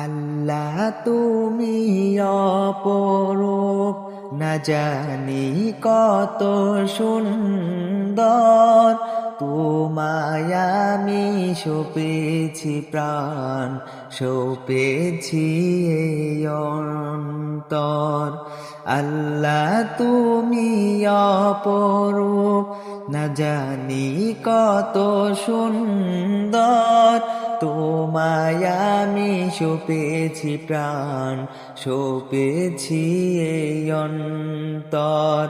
আল্লাহ তুমি অপরূপ, না জানি কত সুন্দর। তোমায় আমি সপেছি প্রাণ, সপেছি এই অন্তর। আল্লাহ তুমি অপরূপ, না জানি কত সুন্দর। তোমায় আমি সপেছি প্রাণ, সপেছি এই অন্তর।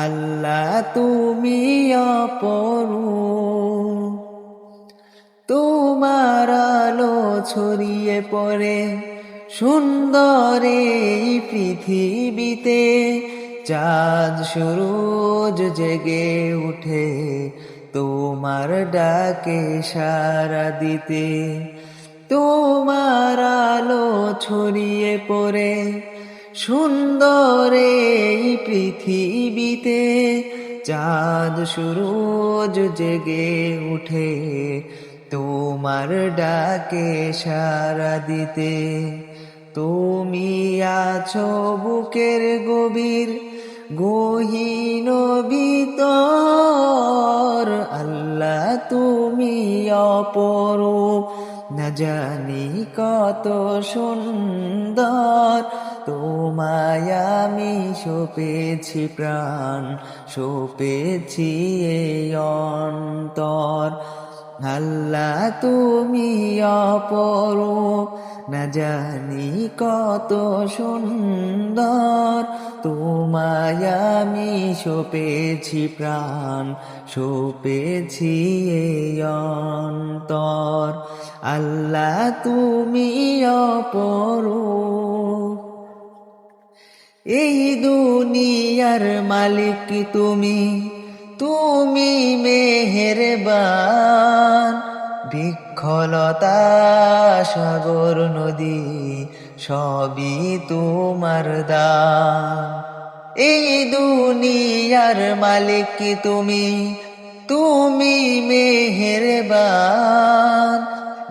আল্লাহ তুমি অপরূপ, তোমার আলো ছড়িয়ে পড়ে সুন্দর এই পৃথিবীতে। চাঁদ সূরজ জেগে উঠে তোমার ডাকে সাড়া দিতে। তোমার আলো ছড়িয়ে পড়ে সুন্দর এই পৃথিবীতে। চাঁদ সূরজ জেগে উঠে তোমার ডাকে সাড়া দিতে। তুমি আছো বুকের গভীর গহীন ভিতর। আল্লাহ তুমি অপরূপ, না জানি কত সুন্দর। তোমায় আমি সপেছি প্রাণ, সপেছি এই অন্তর। আল্লাহ তুমি অপরূপ, না জানি কত সুন্দর। তোমায় আমি সপেছি প্রাণ, সপেছি এই অন্তর। আল্লাহ তুমি অপরূপ, এই দুনিয়ার মালিক তুমি, তুমি মেহেরবান। বৃক্ষলতা সাগর নদী সবই তোমার দান। এই দুনিয়ার মালিক তুমি, তুমি মেহেরবান।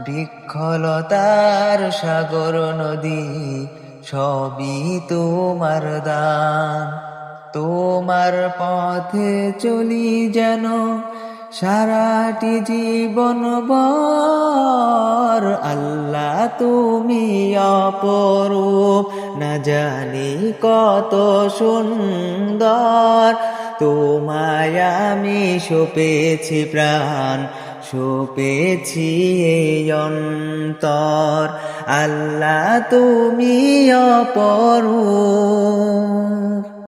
বৃক্ষলতার সাগর নদী সবই তোমার দান। তোমার পথে চলি যেন সারাটি জীবন ভর। আল্লাহ তুমি অপরূপ, না জানি কত সুন্দর। তোমায় আমি সপেছি প্রাণ, সপেছি এই অন্তর। আল্লাহ তুমি অপরূপ।